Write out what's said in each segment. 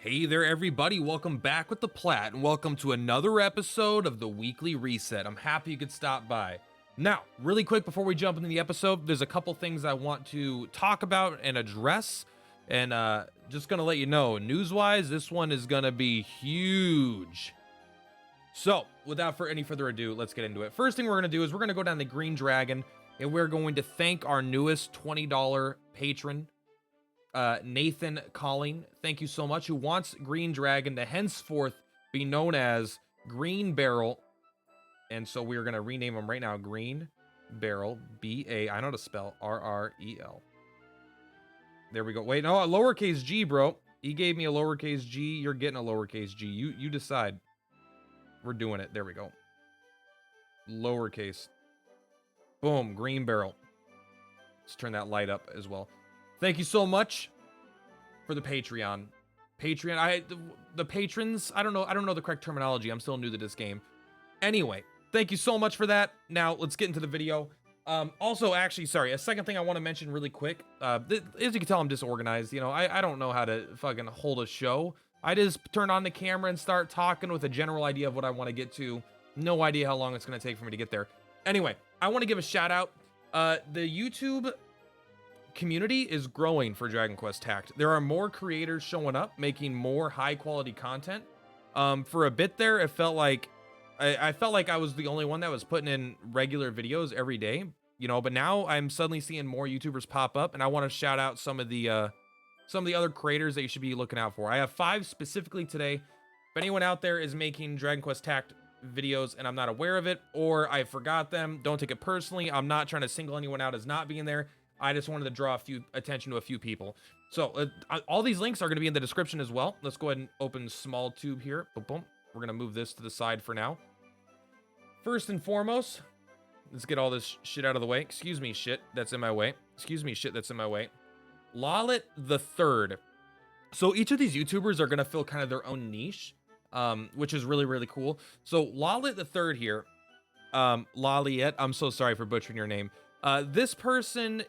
Hey there, everybody. Welcome back with the Plat, and welcome to another episode of the Weekly Reset. I'm happy you could stop by. Now, really quick before we jump into the episode, there's a couple things I want to talk about and address. And just going to let you know, news-wise, this one is going to be huge. So, without any further ado, let's get into it. First thing we're going to do is we're going to go down the Green Dragon, and we're going to thank our newest $20 patron, Nathan Colling, thank you so much, who wants Green Dragon to henceforth be known as Green Barrel. And so we're going to rename him right now, Green Barrel, B-A, I know how to spell, R-R-E-L. There we go. Wait, no, a lowercase g, bro. He gave me a lowercase g. You're getting a lowercase g. You decide. We're doing it. There we go. Lowercase. Boom, Green Barrel. Let's turn that light up as well. Thank you so much for the Patreon. The patrons, I don't know the correct terminology. I'm still new to this game. Anyway, thank you so much for that. Now, let's get into the video. Also, actually, sorry, a second thing I want to mention really quick. As you can tell, I'm disorganized. You know, I don't know how to fucking hold a show. I just turn on the camera and start talking with a general idea of what I want to get to. No idea how long it's going to take for me to get there. Anyway, I want to give a shout out. The YouTube community is growing for Dragon Quest Tact. There are more creators showing up, making more high quality content. For a bit there, it felt like I felt like I was the only one that was putting in regular videos every day, you know, but now I'm suddenly seeing more YouTubers pop up, and I want to shout out some of the other creators that you should be looking out for. I have 5 specifically today. If anyone out there is making Dragon Quest Tact videos and I'm not aware of it, or I forgot them, don't take it personally. I'm not trying to single anyone out as not being there. I just wanted to draw attention to a few people. So all these links are going to be in the description as well. Let's go ahead and open small tube here. Boom, boom. We're going to move this to the side for now. First and foremost, let's get all this shit out of the way. Excuse me, shit that's in my way. Excuse me, shit that's in my way. Lollet the Third. So each of these YouTubers are going to fill kind of their own niche, which is really, really cool. So Lollet the Third here, Lolliet, I'm so sorry for butchering your name. This person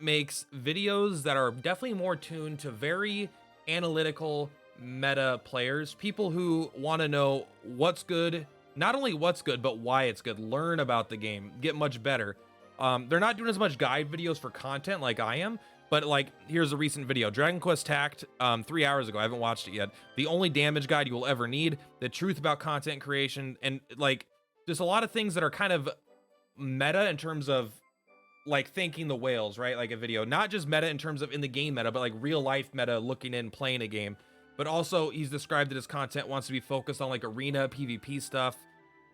makes videos that are definitely more tuned to very analytical meta players, people who want to know what's good, not only what's good, but why it's good, learn about the game, get much better. They're not doing as much guide videos for content like I am, but like, here's a recent video, Dragon Quest Tact, 3 hours ago. I haven't watched it yet. The only damage guide you will ever need, the truth about content creation, and like just a lot of things that are kind of meta in terms of like thanking the whales, right? Like a video, not just meta in terms of in the game meta, but like real life meta, looking in, playing a game. But also he's described that his content wants to be focused on like arena PvP stuff,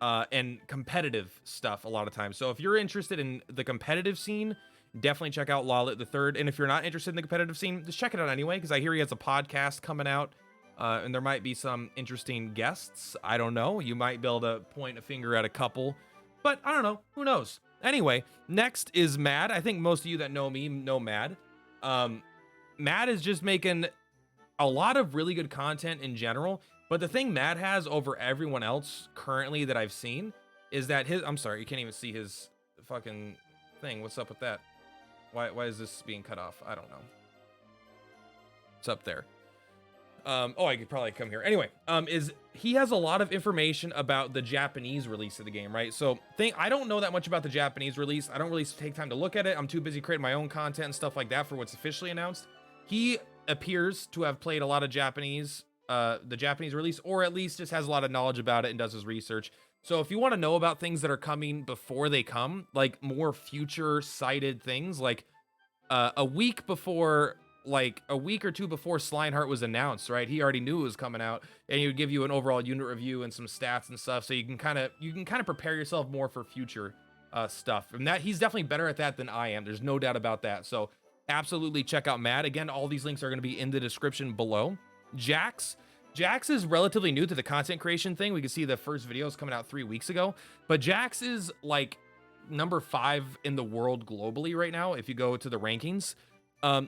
and competitive stuff a lot of times. So if you're interested in the competitive scene, definitely check out Lollet the Third. And if you're not interested in the competitive scene, just check it out anyway, because I hear he has a podcast coming out, and there might be some interesting guests. I don't know. You might be able to point a finger at a couple, but I don't know. Who knows? Anyway, next is Mad. I think most of you that know me know Mad. Mad is just making a lot of really good content in general, but the thing Mad has over everyone else currently that I've seen is that I'm sorry, you can't even see his fucking thing. What's up with that? Why is this being cut off? I don't know. It's up there. Oh, I could probably come here. Anyway, is he has a lot of information about the Japanese release of the game, right? So I don't know that much about the Japanese release. I don't really take time to look at it. I'm too busy creating my own content and stuff like that for what's officially announced. He appears to have played a lot of the Japanese release, or at least just has a lot of knowledge about it and does his research. So if you want to know about things that are coming before they come, like more future sighted things, like a week or two before Slineheart was announced, right? He already knew it was coming out, and he would give you an overall unit review and some stats and stuff, so you can kind of prepare yourself more for future stuff. And that he's definitely better at that than I am. There's no doubt about that. So absolutely check out Matt. Again, all these links are going to be in the description below. Jax is relatively new to the content creation thing. We can see the first videos coming out 3 weeks ago, but Jax is like number 5 in the world globally right now if you go to the rankings.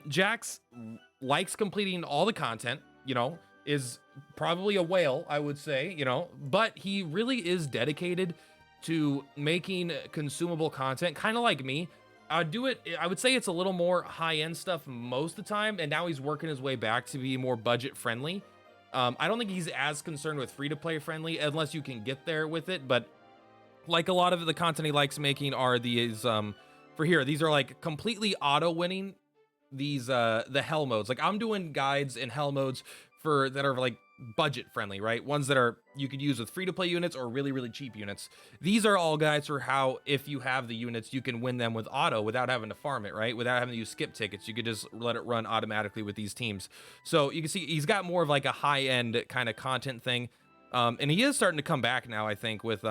Jax likes completing all the content, you know, is probably a whale, I would say, you know, but he really is dedicated to making consumable content, kind of like me. I would say it's a little more high-end stuff most of the time, and now he's working his way back to be more budget friendly. I don't think he's as concerned with free-to-play friendly unless you can get there with it, but like a lot of the content he likes making are these for here, these are like completely auto winning these the hell modes. Like I'm doing guides in hell modes for that are like budget friendly, right? Ones that are you could use with free to play units or really really cheap units. These are all guides for how if you have the units you can win them with auto without having to farm it, right? Without having to use skip tickets. You could just let it run automatically with these teams. So you can see he's got more of like a high end kind of content thing. And he is starting to come back now, I think, with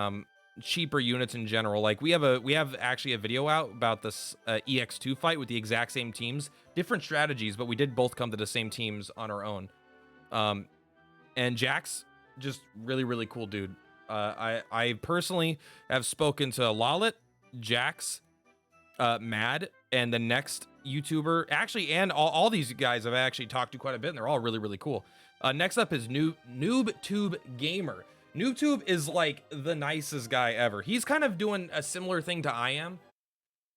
cheaper units in general. Like we have actually a video out about this EX2 fight with the exact same teams, different strategies, but we did both come to the same teams on our own. And Jax, just really really cool dude. I personally have spoken to Lalit, Jax, Mad, and the next YouTuber actually, and all these guys I've actually talked to quite a bit, and they're all really really cool. Next up is NoobTube Gamer. NoobTube is like the nicest guy ever. He's kind of doing a similar thing to I am.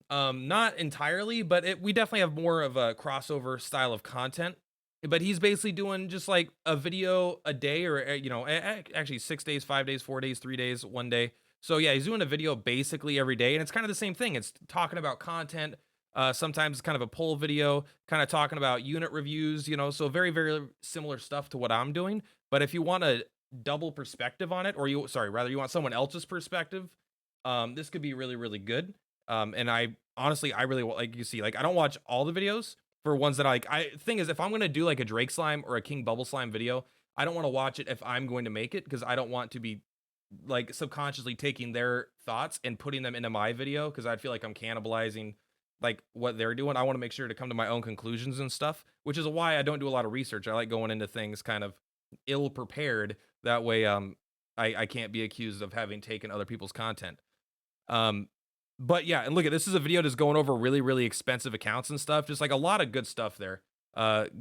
Not entirely, but we definitely have more of a crossover style of content. But he's basically doing just like a video a day, or actually 6 days, 5 days, 4 days, 3 days, 1 day. So yeah, he's doing a video basically every day, and it's kind of the same thing. It's talking about content. Sometimes it's kind of a poll video, kind of talking about unit reviews, so very, very similar stuff to what I'm doing. But if you want a double perspective on it, or you want someone else's perspective, this could be really, really good. And I honestly, I really like, you see, like, I don't watch all the videos for ones that thing is, if I'm going to do like a Drake slime or a King Bubble slime video, I don't want to watch it if I'm going to make it, because I don't want to be like subconsciously taking their thoughts and putting them into my video, because I'd feel like I'm cannibalizing like what they're doing. I want to make sure to come to my own conclusions and stuff, which is why I don't do a lot of research. I like going into things kind of ill prepared. That way, I can't be accused of having taken other people's content. But yeah, and look at this is a video just going over really, really expensive accounts and stuff. Just like a lot of good stuff there.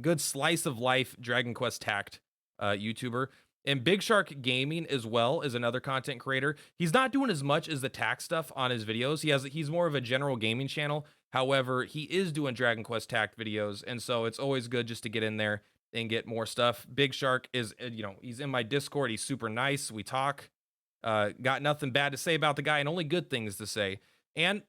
Good slice of life Dragon Quest Tact YouTuber. And Big Shark Gaming as well is another content creator. He's not doing as much as the Tact stuff on his videos. He's more of a general gaming channel. However, he is doing Dragon Quest Tact videos, and so it's always good just to get in there and get more stuff. Big Shark is, he's in my Discord. He's super nice. We talk. Got nothing bad to say about the guy, and only good things to say. And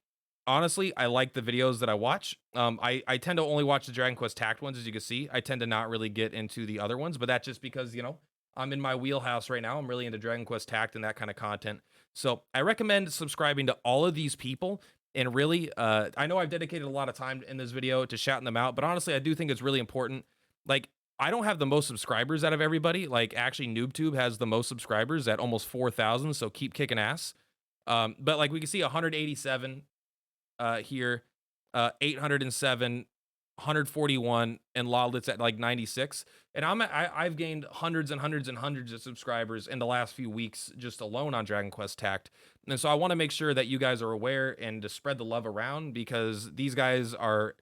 honestly, I like the videos that I watch. I tend to only watch the Dragon Quest Tact ones, as you can see. I tend to not really get into the other ones, but that's just because, I'm in my wheelhouse right now. I'm really into Dragon Quest Tact and that kind of content. So I recommend subscribing to all of these people. And really, I know I've dedicated a lot of time in this video to shouting them out, but honestly, I do think it's really important. Like, I don't have the most subscribers out of everybody. Like, actually, NoobTube has the most subscribers at almost 4,000, so keep kicking ass. But like we can see 187 here, 807, 141, and Lawlit's at like 96. And I've gained hundreds and hundreds and hundreds of subscribers in the last few weeks just alone on Dragon Quest Tact. And so I want to make sure that you guys are aware and to spread the love around, because these guys are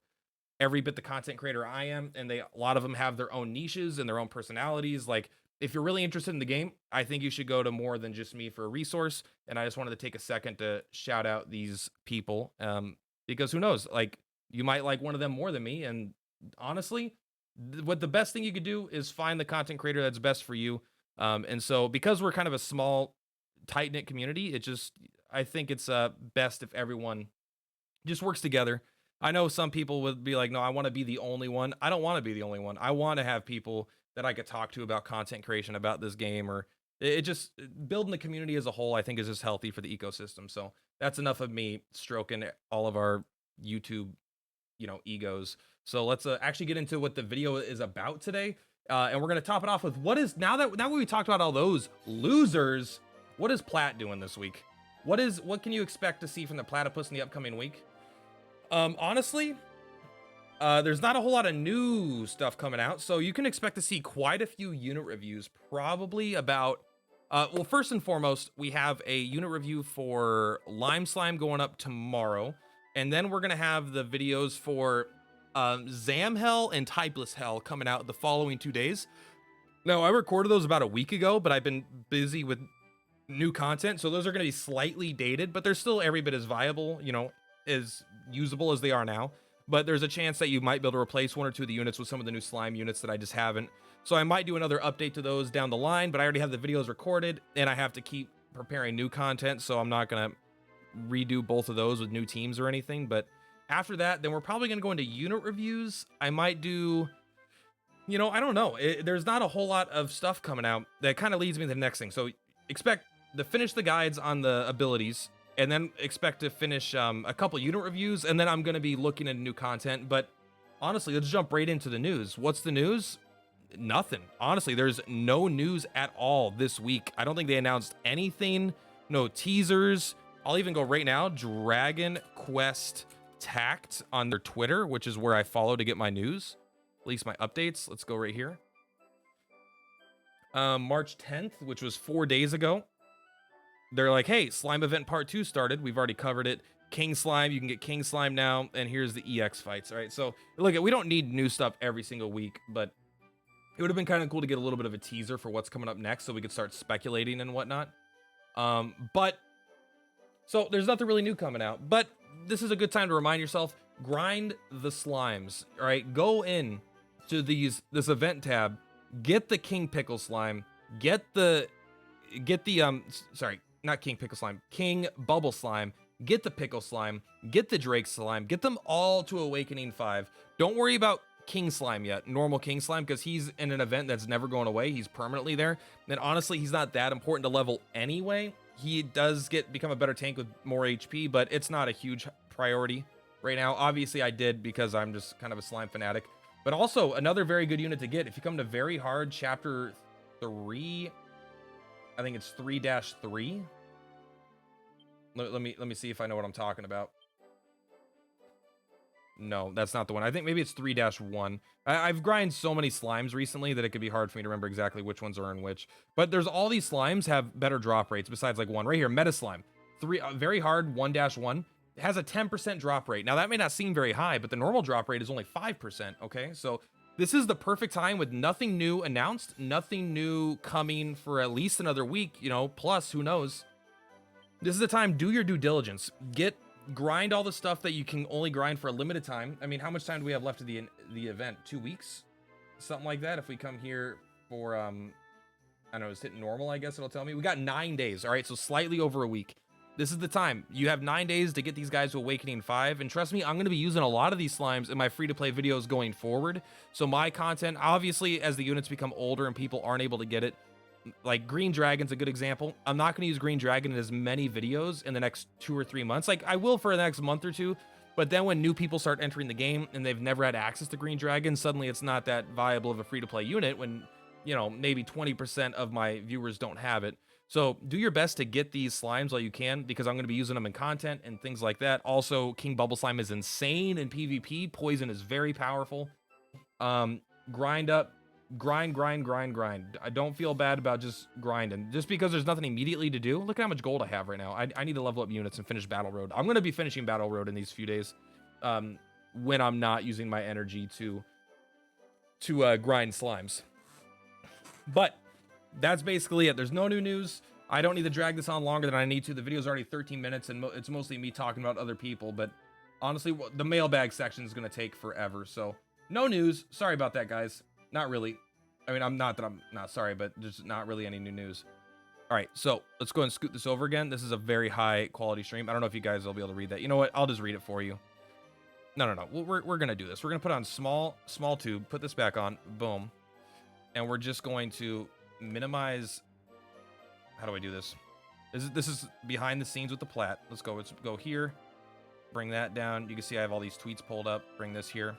every bit the content creator I am, and a lot of them have their own niches and their own personalities. Like, if you're really interested in the game, I think you should go to more than just me for a resource. And I just wanted to take a second to shout out these people, because who knows, like, you might like one of them more than me. And honestly, what the best thing you could do is find the content creator that's best for you. And so because we're kind of a small, tight-knit community, I think it's best if everyone just works together. I know some people would be like, no, I want to be the only one. I don't want to be the only one. I want to have people that I could talk to about content creation, about this game, or it just building the community as a whole, I think is just healthy for the ecosystem. So that's enough of me stroking all of our YouTube, egos. So let's actually get into what the video is about today. And we're going to top it off with now that we talked about all those losers, what is Plat doing this week? What can you expect to see from the platypus in the upcoming week? Honestly, there's not a whole lot of new stuff coming out, so you can expect to see quite a few unit reviews, probably about, well, first and foremost, we have a unit review for Lime Slime going up tomorrow, and then we're going to have the videos for Zam Hell and Typeless Hell coming out the following 2 days. Now, I recorded those about a week ago, but I've been busy with new content, so those are going to be slightly dated, but they're still every bit as viable, as usable as they are now. but there's a chance that you might be able to replace one or two of the units with some of the new slime units that I just haven't. So I might do another update to those down the line, but I already have the videos recorded and I have to keep preparing new content, so I'm not gonna redo both of those with new teams or anything. But after that, then we're probably gonna go into unit reviews. I might do, you know, I don't know. There's not a whole lot of stuff coming out. That kind of leads me to the next thing. So expect to finish the guides on the abilities, and then expect to finish a couple unit reviews, and then I'm gonna be looking at new content. But honestly, let's jump right into the news. What's the news? Nothing. Honestly, there's no news at all this week. I don't think they announced anything. No teasers. I'll even go right now. Dragon Quest Tact on their Twitter, which is where I follow to get my news, at least my updates. Let's go right here. March 10th, which was 4 days ago. They're like, hey, Slime Event Part 2 started. We've already covered it. King Slime, you can get King Slime now. And here's the EX fights. All right, so look, we don't need new stuff every single week, but it would have been kind of cool to get a little bit of a teaser for what's coming up next so we could start speculating and whatnot. But so there's nothing really new coming out, but this is a good time to remind yourself, grind the slimes. All right, go in to this event tab, get the King Pickle Slime, get the sorry, not King Pickle Slime, King Bubble Slime, get the Pickle Slime, get the Drake Slime, get them all to Awakening 5. Don't worry about King Slime yet, normal King Slime, because he's in an event that's never going away. He's permanently there. And honestly, he's not that important to level anyway. He does become a better tank with more HP, but it's not a huge priority right now. Obviously, I did because I'm just kind of a slime fanatic. But also, another very good unit to get, if you come to Very Hard Chapter 3, I think it's 3-3. Let me see if I know what I'm talking about. No, that's not the one. I think maybe it's 3-1. I've grinded so many slimes recently that it could be hard for me to remember exactly which ones are in which. But there's all these slimes have better drop rates besides like one. Right here, Meta Slime. Very Hard 1-1. It has a 10% drop rate. Now, that may not seem very high, but the normal drop rate is only 5%, okay? So this is the perfect time with nothing new announced, nothing new coming for at least another week, you know, plus, who knows? This is the time, do your due diligence. Grind all the stuff that you can only grind for a limited time. I mean, how much time do we have left of the event? 2 weeks? Something like that. If we come here for, I don't know, is it normal, I guess it'll tell me. We got 9 days, all right? So slightly over a week. This is the time. You have 9 days to get these guys to Awakening 5. And trust me, I'm going to be using a lot of these slimes in my free-to-play videos going forward. So my content, obviously, as the units become older and people aren't able to get it, like Green Dragon's a good example. I'm not going to use Green Dragon in as many videos in the next 2 or 3 months. Like I will for the next month or two, but then when new people start entering the game and they've never had access to Green Dragon, suddenly it's not that viable of a free-to-play unit when, you know, maybe 20% of my viewers don't have it. So do your best to get these slimes while you can, because I'm going to be using them in content and things like that. Also, King Bubble Slime is insane in PvP. Poison is very powerful. Grind up. Grind. I don't feel bad about just grinding. Just because there's nothing immediately to do. Look at how much gold I have right now. I need to level up units and finish Battle Road. I'm going to be finishing Battle Road in these few days when I'm not using my energy to grind slimes. But that's basically it. There's no new news. I don't need to drag this on longer than I need to. The video's already 13 minutes, and it's mostly me talking about other people. But honestly, the mailbag section is going to take forever. So no news. Sorry about that, guys. Not really. I mean, I'm not sorry, but there's not really any new news. All right, so let's go and scoot this over again. This is a very high quality stream. I don't know if you guys will be able to read that. You know what? I'll just read it for you. No. We're going to do this. We're going to put on small tube, put this back on, boom. And we're just going to minimize. How do I do this? This is behind the scenes with the Plat. Let's go here. Bring that down. You can see I have all these tweets pulled up. Bring this here.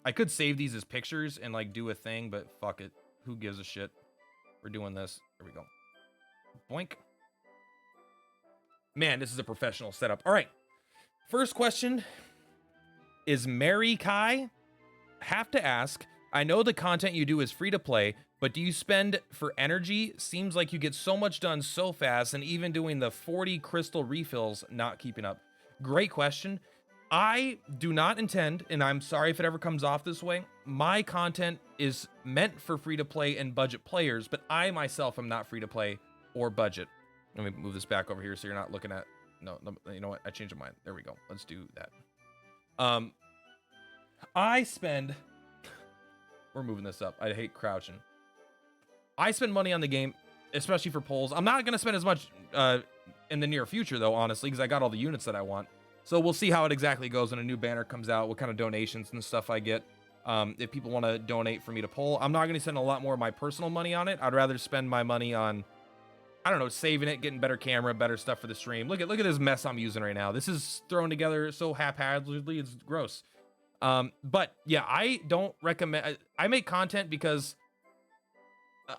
I could save these as pictures and like do a thing, but fuck it. Who gives a shit? We're doing this. There we go. Boink. Man, this is a professional setup. All right. First question is Mary Kai. Have to ask. I know the content you do is free to play, but do you spend for energy? Seems like you get so much done so fast, and even doing the 40 crystal refills, not keeping up. Great question. I do not intend, and I'm sorry if it ever comes off this way, my content is meant for free-to-play and budget players, but I myself am not free-to-play or budget. Let me move this back over here so you're not looking at... No, you know what? I changed my mind. There we go. Let's do that. Um, I spend, we're moving this up. I hate crouching. I spend money on the game, especially for polls. I'm not going to spend as much in the near future, though, honestly, because I got all the units that I want. So we'll see how it exactly goes when a new banner comes out, what kind of donations and stuff I get. If people want to donate for me to poll, I'm not going to spend a lot more of my personal money on it. I'd rather spend my money on, I don't know, saving it, getting better camera, better stuff for the stream. Look at this mess I'm using right now. This is thrown together so haphazardly, it's gross. But yeah, I don't recommend, I make content because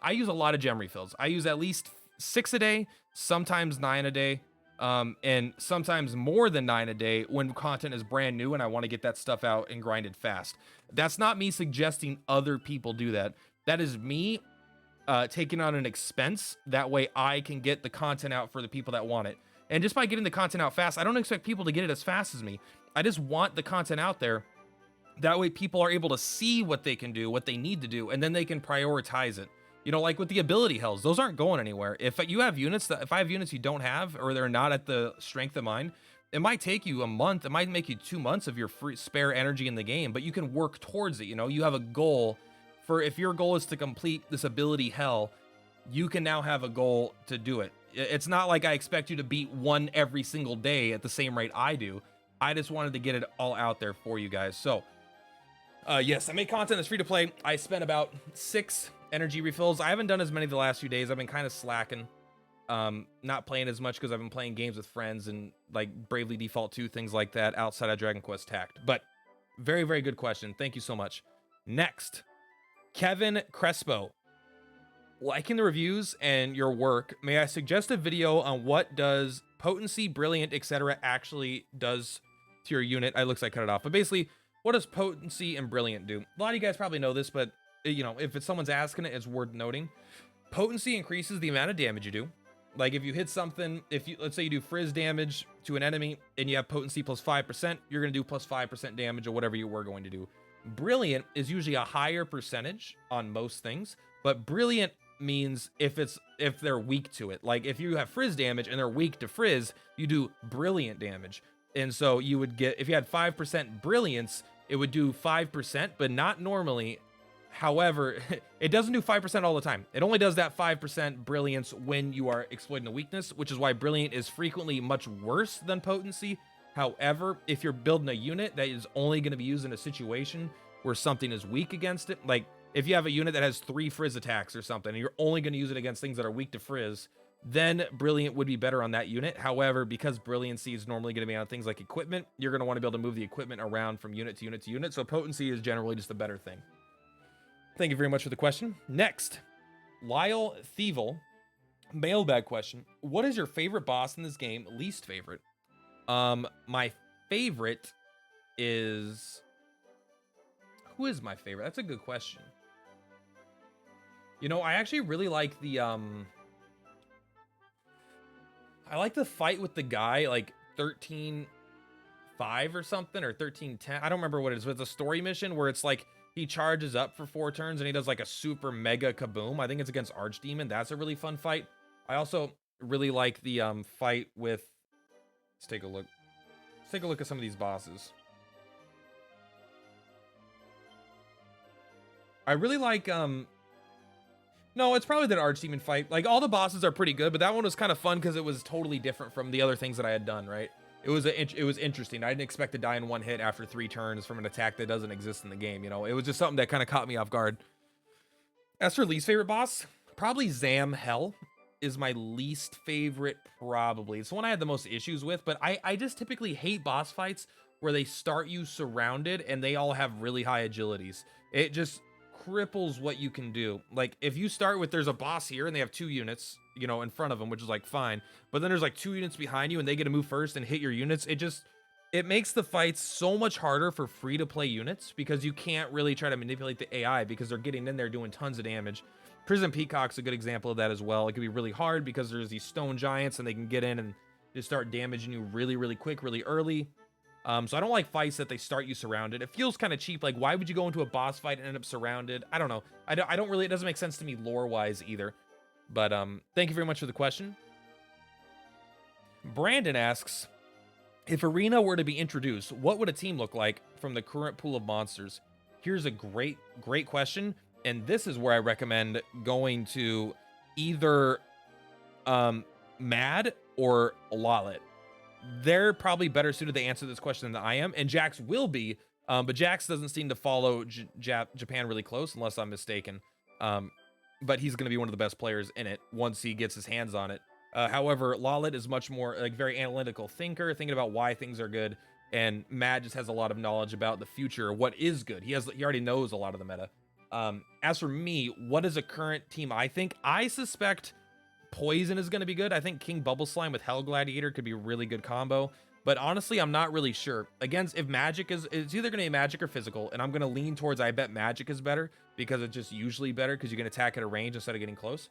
I use a lot of gem refills. I use at least 6 a day, sometimes 9 a day, and sometimes more than 9 a day when content is brand new and I want to get that stuff out and grind it fast. That's not me suggesting other people do that. That is me taking on an expense. That way I can get the content out for the people that want it. And just by getting the content out fast, I don't expect people to get it as fast as me. I just want the content out there. That way people are able to see what they can do, what they need to do, and then they can prioritize it. You know, like with the ability hells, those aren't going anywhere. If you have units that, if I have units you don't have, or they're not at the strength of mine, it might take you a month. It might make you 2 months of your free spare energy in the game, but you can work towards it. You know, you have a goal for, if your goal is to complete this ability hell, you can now have a goal to do it. It's not like I expect you to beat one every single day at the same rate I do. I just wanted to get it all out there for you guys. So, yes, I make content that's free to play. I spent about 6 energy refills. I haven't done as many the last few days. I've been kind of slacking, not playing as much because I've been playing games with friends and like Bravely Default 2, things like that outside of Dragon Quest Tact. But very, very good question. Thank you so much. Next, Kevin Crespo. Liking the reviews and your work, may I suggest a video on what does potency, brilliant, etc. actually does to your unit? It looks like I cut it off, but basically, what does potency and brilliant do? A lot of you guys probably know this, but you know, if it's someone's asking it, it's worth noting. Potency increases the amount of damage you do. Like if you hit something, if you, let's say you do frizz damage to an enemy and you have potency plus 5%, you're going to do plus 5% damage or whatever you were going to do. Brilliant is usually a higher percentage on most things, but brilliant means if they're weak to it. Like if you have frizz damage and they're weak to frizz, you do brilliant damage. And so you would get, if you had 5% brilliance, it would do 5%, but not normally. However, it doesn't do 5% all the time. It only does that 5% brilliance when you are exploiting a weakness, which is why brilliant is frequently much worse than potency. However, if you're building a unit that is only going to be used in a situation where something is weak against it, like if you have a unit that has 3 frizz attacks or something, and you're only going to use it against things that are weak to frizz, then brilliant would be better on that unit. However, because brilliancy is normally going to be on things like equipment, you're going to want to be able to move the equipment around from unit to unit to unit. So potency is generally just a better thing. Thank you very much for the question. Next, Lyle Thievel, mailbag question. What is your favorite boss in this game? Least favorite? My favorite is... Who is my favorite? That's a good question. You know, I actually really like the, I like the fight with the guy, like 13-5 or something, or 13-10. I don't remember what it is, but it's a story mission where it's like, he charges up for 4 turns and he does like a super mega kaboom. I think it's against Archdemon. That's a really fun fight. I also really like the fight with, let's take a look. Let's take a look at some of these bosses. I really like no, it's probably that Archdemon fight. Like all the bosses are pretty good, but that one was kind of fun because it was totally different from the other things that I had done, right? It was interesting. I didn't expect to die in 1 hit after 3 turns from an attack that doesn't exist in the game. You know, it was just something that kind of caught me off guard. As for least favorite boss, probably Zam Hell is my least favorite, probably. It's the one I had the most issues with, but I just typically hate boss fights where they start you surrounded and they all have really high agilities. It just cripples what you can do. Like if you start with, there's a boss here and they have 2 units, you know, in front of them, which is like fine, but then there's like 2 units behind you and they get to move first and hit your units. It makes the fights so much harder for free to play units because you can't really try to manipulate the AI because they're getting in there doing tons of damage. Prison Peacock's a good example of that as well. It can be really hard because there's these stone giants and they can get in and just start damaging you really, really quick, really early. So I don't like fights that they start you surrounded. It feels kind of cheap. Like, why would you go into a boss fight and end up surrounded? I don't know. I don't really, it doesn't make sense to me lore-wise either. But thank you very much for the question. Brandon asks, If Arena were to be introduced, what would a team look like from the current pool of monsters? Here's a great question, and this is where I recommend going to either Mad or Lawlet. They're probably better suited to answer this question than I am, and Jax will be, but Jax doesn't seem to follow Japan really close, unless I'm mistaken. But he's going to be one of the best players in it once he gets his hands on it. However, Lawlet is much more like very analytical thinker, thinking about why things are good, and Matt just has a lot of knowledge about the future, what is good. He already knows a lot of the meta. As for me, what is a current team I think? I suspect Poison is going to be good. I think King Bubble Slime with Hell Gladiator could be a really good combo. But honestly, I'm not really sure. Again, if Magic it's either going to be Magic or Physical, and I'm going to lean towards I bet Magic is better because it's just usually better because you can attack at a range instead of getting close.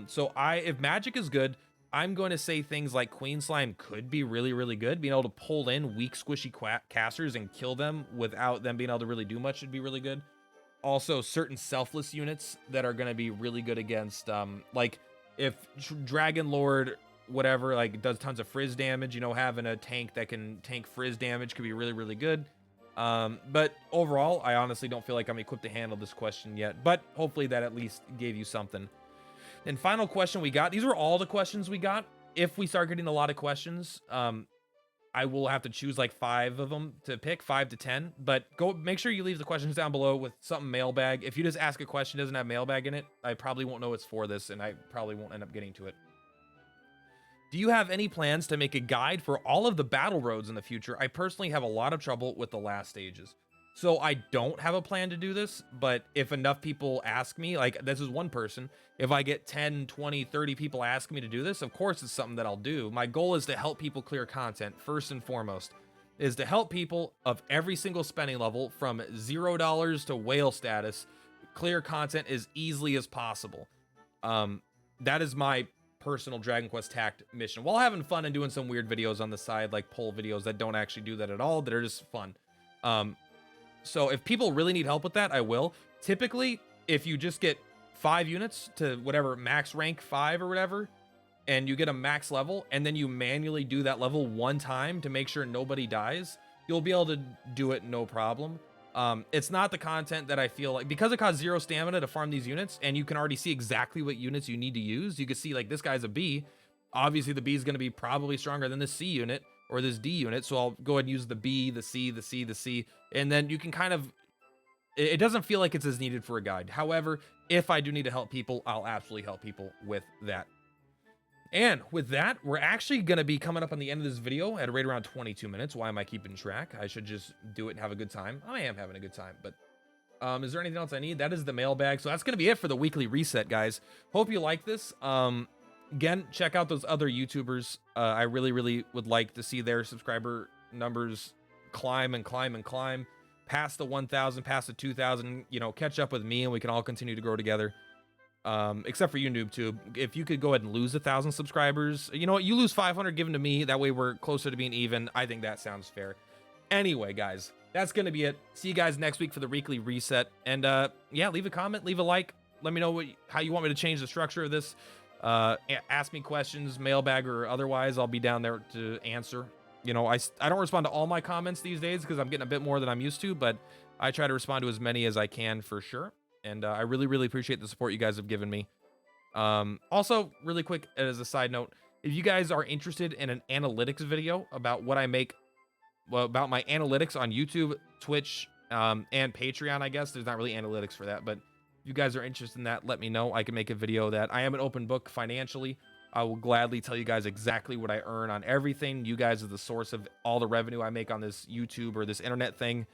So if Magic is good, I'm going to say things like Queen Slime could be really, really good. Being able to pull in weak, squishy casters and kill them without them being able to really do much would be really good. Also, certain selfless units that are going to be really good against, like if Dragon Lord, whatever, like does tons of frizz damage, you know, having a tank that can tank frizz damage could be really, really good. But overall, I honestly don't feel like I'm equipped to handle this question yet, but hopefully that at least gave you something. And final question we got, these were all the questions we got. If we start getting a lot of questions, I will have to choose like 5 of them to pick, 5 to 10, but go make sure you leave the questions down below with something mailbag. If you just ask a question that doesn't have mailbag in it, I probably won't know it's for this, and I probably won't end up getting to it. Do you have any plans to make a guide for all of the battle roads in the future? I personally have a lot of trouble with the last stages. So I don't have a plan to do this, but if enough people ask me, like this is one person, if I get 10, 20, 30 people ask me to do this, of course it's something that I'll do. My goal is to help people clear content, first and foremost, is to help people of every single spending level from $0 to whale status clear content as easily as possible. That is my personal Dragon Quest Tact mission, while having fun and doing some weird videos on the side, like poll videos that don't actually do that at all, that are just fun. So if people really need help with that, I will. Typically, if you just get 5 units to whatever max rank 5 or whatever, and you get a max level, and then you manually do that level 1 time to make sure nobody dies, you'll be able to do it no problem. It's not the content that I feel like, because it costs 0 stamina to farm these units, and you can already see exactly what units you need to use. You can see like this guy's a B. Obviously the B is going to be probably stronger than the C unit or this D unit, so I'll go ahead and use the B, the C, the C, the C, and then you can kind of, it doesn't feel like it's as needed for a guide. However, if I do need to help people, I'll absolutely help people with that. And with that, we're actually going to be coming up on the end of this video at right around 22 minutes. Why am I keeping track? I should just do it and have a good time. I am having a good time, but is there anything else I need? That is the mailbag. So that's going to be it for the weekly reset, guys. Hope you like this. Again, check out those other YouTubers. I really, really would like to see their subscriber numbers climb and climb and climb past the 1,000, past the 2,000, you know, catch up with me and we can all continue to grow together. Except for you, NoobTube. If you could go ahead and lose 1,000 subscribers, you know what, you lose 500 given to me. That way we're closer to being even. I think that sounds fair. Anyway, guys, that's going to be it. See you guys next week for the weekly reset. And yeah, leave a comment, leave a like. Let me know how you want me to change the structure of this. Ask me questions, mailbag or otherwise. I'll be down there to answer. You know, I don't respond to all my comments these days because I'm getting a bit more than I'm used to, but I try to respond to as many as I can for sure. And I really, really appreciate the support you guys have given me. Also, really quick as a side note, if you guys are interested in an analytics video about what I make, well, about my analytics on YouTube, Twitch, and Patreon, I guess there's not really analytics for that, but if you guys are interested in that, let me know. I can make a video that I am an open book financially. I will gladly tell you guys exactly what I earn on everything. You guys are the source of all the revenue I make on this YouTube or this internet thing.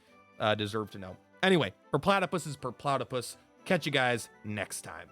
Deserve to know. Anyway, Purplatypus is Purplatypus. Catch you guys next time.